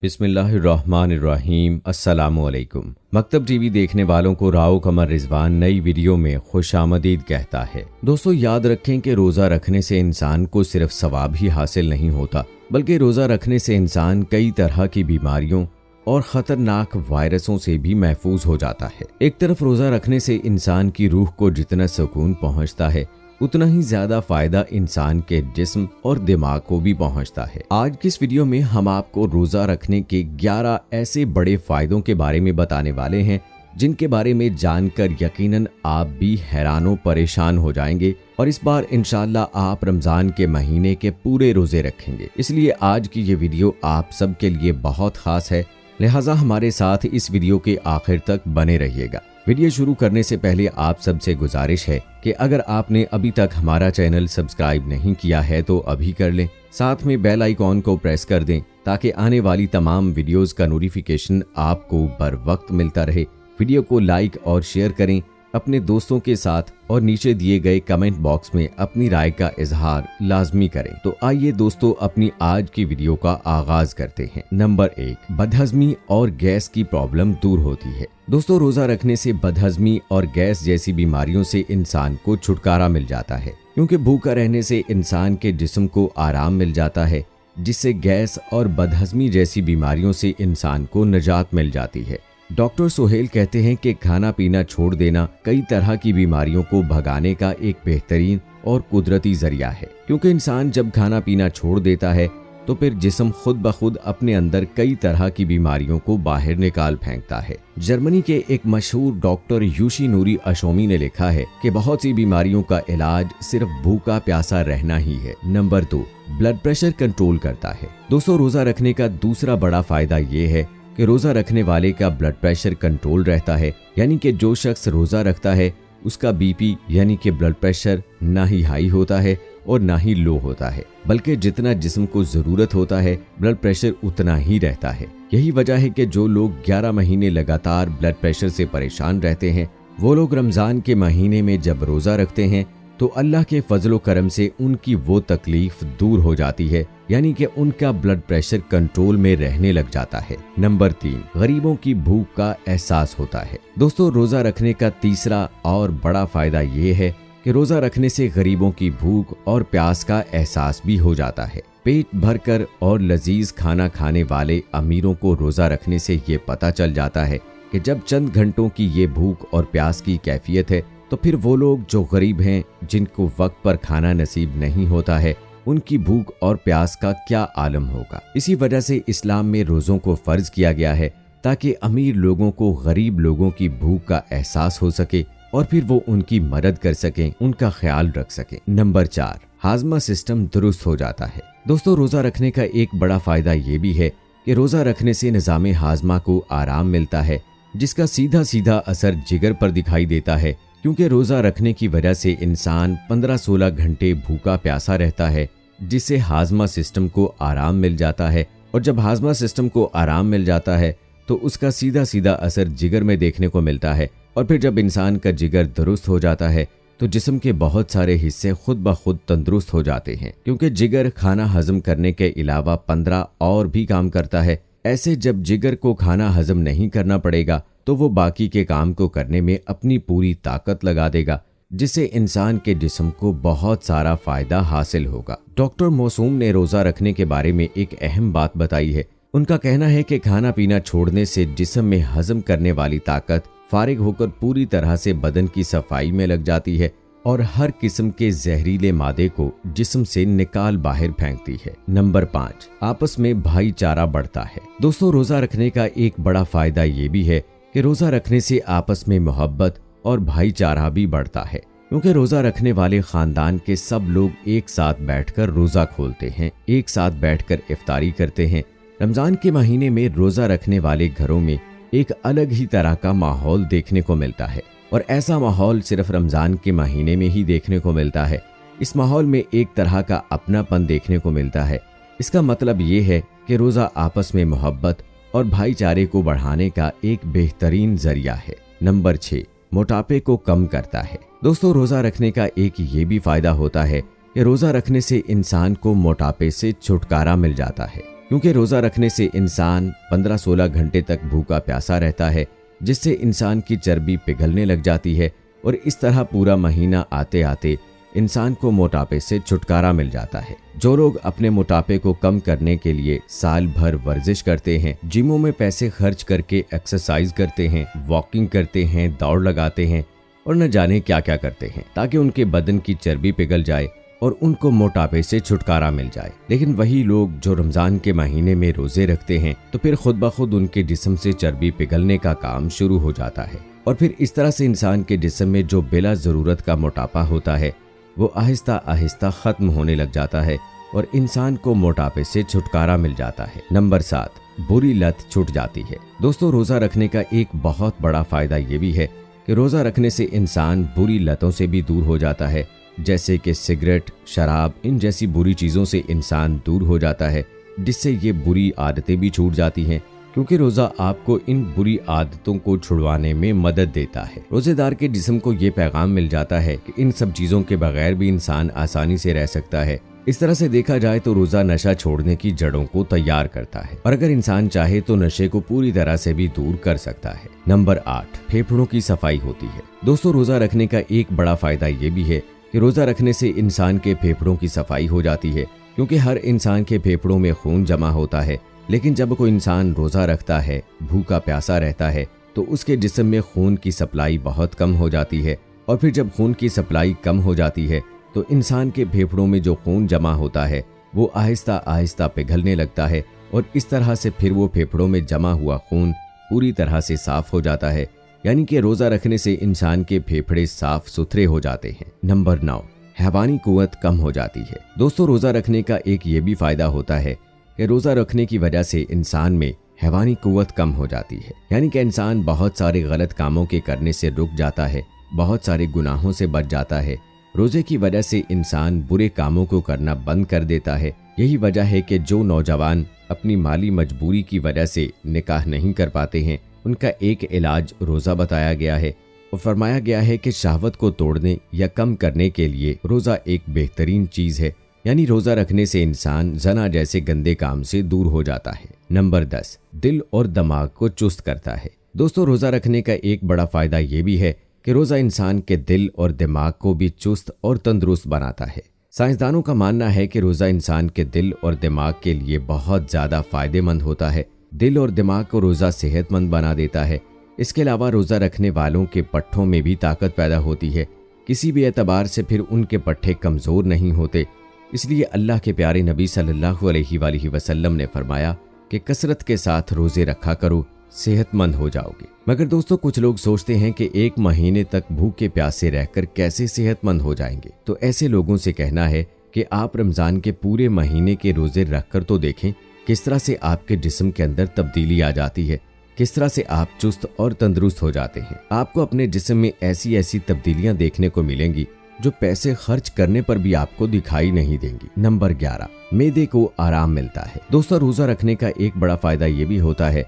बिस्मिल्लाहिर्रहमानिर्रहीम। अस्सलामुअलैकुम। मकतब टीवी देखने वालों को राव कमर रिजवान नई वीडियो में खुशामदीद कहता है। दोस्तों, याद रखें कि रोज़ा रखने से इंसान को सिर्फ सवाब ही हासिल नहीं होता, बल्कि रोज़ा रखने से इंसान कई तरह की बीमारियों और ख़तरनाक वायरसों से भी महफूज हो जाता है। एक तरफ रोज़ा रखने से इंसान की रूह को जितना सुकून पहुँचता है, उतना ही ज्यादा फायदा इंसान के जिस्म और दिमाग को भी पहुंचता है। आज की इस वीडियो में हम आपको रोजा रखने के 11 ऐसे बड़े फायदों के बारे में बताने वाले हैं, जिनके बारे में जानकर यकीनन आप भी हैरानो परेशान हो जाएंगे। और इस बार इंशाल्लाह आप रमजान के महीने के पूरे रोजे रखेंगे, इसलिए आज की ये वीडियो आप सबके लिए बहुत खास है। लिहाजा हमारे साथ इस वीडियो के आखिर तक बने रहिएगा। वीडियो शुरू करने से पहले आप सबसे गुजारिश है कि अगर आपने अभी तक हमारा चैनल सब्सक्राइब नहीं किया है तो अभी कर लें, साथ में बेल आइकॉन को प्रेस कर दें ताकि आने वाली तमाम वीडियोस का नोटिफिकेशन आपको बर वक्त मिलता रहे। वीडियो को लाइक और शेयर करें अपने दोस्तों के साथ और नीचे दिए गए कमेंट बॉक्स में अपनी राय का इजहार लाजमी करें। तो आइए दोस्तों, अपनी आज की वीडियो का आगाज करते हैं। नंबर 1, बदहजमी और गैस की प्रॉब्लम दूर होती है। दोस्तों, रोजा रखने से बदहजमी और गैस जैसी बीमारियों से इंसान को छुटकारा मिल जाता है, क्योंकि भूखा रहने से इंसान के जिस्म को आराम मिल जाता है, जिससे गैस और बदहजमी जैसी बीमारियों से इंसान को निजात मिल जाती है। डॉक्टर सोहेल कहते हैं कि खाना पीना छोड़ देना कई तरह की बीमारियों को भगाने का एक बेहतरीन और कुदरती जरिया है, क्योंकि इंसान जब खाना पीना छोड़ देता है तो फिर जिस्म खुद ब खुद अपने अंदर कई तरह की बीमारियों को बाहर निकाल फेंकता है। जर्मनी के एक मशहूर डॉक्टर यूशिनोरी अशोमी ने लिखा है कि बहुत सी बीमारियों का इलाज सिर्फ भूखा प्यासा रहना ही है। नंबर 2, ब्लड प्रेशर कंट्रोल करता है। दोस्तों, रोजा रखने का दूसरा बड़ा फायदा ये है कि रोजा रखने वाले का ब्लड प्रेशर कंट्रोल रहता है, यानी कि जो शख्स रोजा रखता है उसका बीपी यानी कि ब्लड प्रेशर ना ही हाई होता है और ना ही लो होता है, बल्कि जितना जिस्म को जरूरत होता है ब्लड प्रेशर उतना ही रहता है। यही वजह है कि जो लोग 11 महीने लगातार ब्लड प्रेशर से परेशान रहते हैं, वो लोग रमजान के महीने में जब रोजा रखते हैं तो अल्लाह के फजलो करम से उनकी वो तकलीफ दूर हो जाती है, यानी कि उनका ब्लड प्रेशर कंट्रोल में रहने लग जाता है। नंबर 3, गरीबों की भूख का एहसास होता है। दोस्तों, रोजा रखने का तीसरा और बड़ा फायदा ये है कि रोजा रखने से गरीबों की भूख और प्यास का एहसास भी हो जाता है। पेट भरकर और लजीज खाना खाने वाले अमीरों को रोजा रखने से ये पता चल जाता है कि जब चंद घंटों की ये भूख और प्यास की कैफियत है, तो फिर वो लोग जो गरीब हैं, जिनको वक्त पर खाना नसीब नहीं होता है, उनकी भूख और प्यास का क्या आलम होगा। इसी वजह से इस्लाम में रोज़ों को फर्ज किया गया है ताकि अमीर लोगों को गरीब लोगों की भूख का एहसास हो सके और फिर वो उनकी मदद कर सकें, उनका ख्याल रख सकें। नंबर 4, हाजमा सिस्टम दुरुस्त हो जाता है। दोस्तों, रोजा रखने का एक बड़ा फायदा ये भी है कि रोजा रखने से निज़ाम हाजमा को आराम मिलता है, जिसका सीधा सीधा असर जिगर पर दिखाई देता है, क्योंकि रोजा रखने की वजह से इंसान 15-16 घंटे भूखा प्यासा रहता है, जिससे हाजमा सिस्टम को आराम मिल जाता है। और जब हाजमा सिस्टम को आराम मिल जाता है तो उसका सीधा सीधा असर जिगर में देखने को मिलता है। और फिर जब इंसान का जिगर दुरुस्त हो जाता है तो जिस्म के बहुत सारे हिस्से खुद ब खुद तंदुरुस्त हो जाते हैं, क्योंकि जिगर खाना हजम करने के अलावा 15 और भी काम करता है। ऐसे जब जिगर को खाना हजम नहीं करना पड़ेगा तो वो बाकी के काम को करने में अपनी पूरी ताकत लगा देगा, जिससे इंसान के जिस्म को बहुत सारा फायदा हासिल होगा। डॉक्टर मौसूम ने रोजा रखने के बारे में एक अहम बात बताई है। उनका कहना है कि खाना पीना छोड़ने से जिस्म में हजम करने वाली ताकत फारिग होकर पूरी तरह से बदन की सफाई में लग जाती है और हर किस्म के जहरीले मादे को जिस्म से निकाल बाहर फेंकती है। नंबर 5, आपस में भाईचारा बढ़ता है। दोस्तों, रोजा रखने का एक बड़ा फायदा ये भी है कि रोजा रखने से आपस में मोहब्बत और भाईचारा भी बढ़ता है, क्योंकि रोजा रखने वाले खानदान के सब लोग एक साथ बैठकर रोजा खोलते हैं, एक साथ बैठकर इफ्तारी करते हैं। रमजान के महीने में रोजा रखने वाले घरों में एक अलग ही तरह का माहौल देखने को मिलता है, और ऐसा माहौल सिर्फ रमजान के महीने में ही देखने को मिलता है। इस माहौल में एक तरह का अपनापन देखने को मिलता है। इसका मतलब ये है कि रोजा आपस में मोहब्बत और भाईचारे को बढ़ाने का एक बेहतरीन जरिया है। नंबर 6, मोटापे को कम करता है। दोस्तों, रोजा रखने का एक ये भी फायदा होता है कि रोजा रखने से इंसान को मोटापे से छुटकारा मिल जाता है। क्योंकि रोज़ा रखने से इंसान 15-16 घंटे तक भूखा प्यासा रहता है, जिससे इंसान की चर्बी पिघलने लग जाती है और इस तरह पूरा महीना आते आते इंसान को मोटापे से छुटकारा मिल जाता है। जो लोग अपने मोटापे को कम करने के लिए साल भर वर्जिश करते हैं, जिमों में पैसे खर्च करके एक्सरसाइज करते हैं, वॉकिंग करते हैं, दौड़ लगाते हैं और न जाने क्या क्या करते हैं ताकि उनके बदन की चर्बी पिघल जाए और उनको मोटापे से छुटकारा मिल जाए, लेकिन वही लोग जो रमजान के महीने में रोजे रखते हैं तो फिर खुद ब खुद उनके जिस्म से चर्बी पिघलने का काम शुरू हो जाता है और फिर इस तरह से इंसान के जिस्म में जो बिला जरूरत का मोटापा होता है वो आहिस्ता आहिस्ता खत्म होने लग जाता है और इंसान को मोटापे से छुटकारा मिल जाता है। नंबर 7, बुरी लत छूट जाती है। दोस्तों, रोजा रखने का एक बहुत बड़ा फायदा ये भी है कि रोजा रखने से इंसान बुरी लतों से भी दूर हो जाता है, जैसे कि सिगरेट, शराब, इन जैसी बुरी चीजों से इंसान दूर हो जाता है, जिससे ये बुरी आदतें भी छूट जाती हैं, क्योंकि रोजा आपको इन बुरी आदतों को छुड़वाने में मदद देता है। रोजेदार के जिस्म को ये पैगाम मिल जाता है कि इन सब चीजों के बगैर भी इंसान आसानी से रह सकता है। इस तरह से देखा जाए तो रोजा नशा छोड़ने की जड़ों को तैयार करता है और अगर इंसान चाहे तो नशे को पूरी तरह से भी दूर कर सकता है। नंबर 8, फेफड़ों की सफाई होती है। दोस्तों, रोजा रखने का एक बड़ा फायदा ये भी है कि रोजा रखने से इंसान के फेफड़ों की सफाई हो जाती है, क्योंकि हर इंसान के फेफड़ों में खून जमा होता है, लेकिन जब कोई इंसान रोजा रखता है, भूखा प्यासा रहता है, तो उसके जिस्म में खून की सप्लाई बहुत कम हो जाती है और फिर जब खून की सप्लाई कम हो जाती है तो इंसान के फेफड़ों में जो खून जमा होता है वो आहिस्ता आहिस्ता पिघलने लगता है और इस तरह से फिर वो फेफड़ों में जमा हुआ खून पूरी तरह से साफ हो जाता है, यानी कि रोजा रखने से इंसान के फेफड़े साफ सुथरे हो जाते हैं। नंबर 9, हैवानी कुव्वत कम हो जाती है। दोस्तों, रोजा रखने का एक ये भी फायदा होता है कि रोजा रखने की वजह से इंसान में हैवानी कुव्वत कम हो जाती है, यानी कि इंसान बहुत सारे गलत कामों के करने से रुक जाता है, बहुत सारे गुनाहों से बच जाता है। रोजे की वजह से इंसान बुरे कामों को करना बंद कर देता है। यही वजह है कि जो नौजवान अपनी माली मजबूरी की वजह से निकाह नहीं कर पाते हैं, उनका एक इलाज रोजा बताया गया है और फरमाया गया है कि शहवत को तोड़ने या कम करने के लिए रोजा एक बेहतरीन चीज है, यानी रोजा रखने से इंसान जना जैसे गंदे काम से दूर हो जाता है। नंबर 10, दिल और दिमाग को चुस्त करता है। दोस्तों, रोजा रखने का एक बड़ा फायदा ये भी है कि रोजा इंसान के दिल और दिमाग को भी चुस्त और तंदुरुस्त बनाता है। साइंसदानों का मानना है कि रोजा इंसान के दिल और दिमाग के लिए बहुत ज्यादा फायदेमंद होता है। दिल और दिमाग को रोजा सेहतमंद बना देता है। इसके अलावा रोजा रखने वालों के पट्ठों में भी ताकत पैदा होती है। किसी भी एतबार से फिर उनके पट्ठे कमजोर नहीं होते। इसलिए अल्लाह के प्यारे नबी सल्लल्लाहु अलैहि वसल्लम ने फरमाया कि कसरत के साथ रोजे रखा करो, सेहतमंद हो जाओगे। मगर दोस्तों, कुछ लोग सोचते हैं कि एक महीने तक भूखे प्यासे रहकर कैसे सेहतमंद हो जाएंगे। तो ऐसे लोगों से कहना है कि आप रमजान के पूरे महीने के रोजे रखकर तो देखें किस तरह से आपके जिस्म के अंदर तब्दीली आ जाती है, किस तरह से आप चुस्त और तंदुरुस्त हो जाते हैं। आपको अपने जिस्म में ऐसी ऐसी तब्दीलियां देखने को मिलेंगी जो पैसे खर्च करने पर भी आपको दिखाई नहीं देंगी। नंबर 11, मैदे को आराम मिलता है। दोस्तों, रोजा रखने का एक बड़ा फायदा ये भी होता है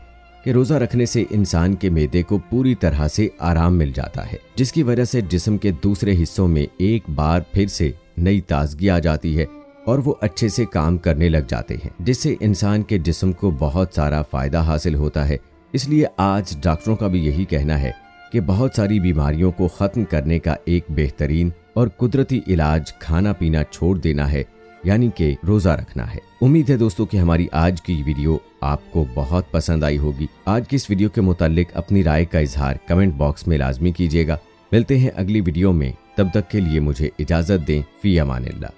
कि रोजा रखने से इंसान के मैदे को पूरी तरह से आराम मिल जाता है, जिसकी वजह से जिस्म के दूसरे हिस्सों में एक बार फिर से नई ताजगी आ जाती है और वो अच्छे से काम करने लग जाते हैं, जिससे इंसान के जिस्म को बहुत सारा फायदा हासिल होता है। इसलिए आज डॉक्टरों का भी यही कहना है कि बहुत सारी बीमारियों को खत्म करने का एक बेहतरीन और कुदरती इलाज खाना पीना छोड़ देना है, यानी कि रोजा रखना है। उम्मीद है दोस्तों कि हमारी आज की वीडियो आपको बहुत पसंद आई होगी। आज की इस वीडियो के मुतालिक अपनी राय का इजहार कमेंट बॉक्स में लाजमी कीजिएगा। मिलते हैं अगली वीडियो में, तब तक के लिए मुझे इजाजत दें। फी अमानिल्लाह।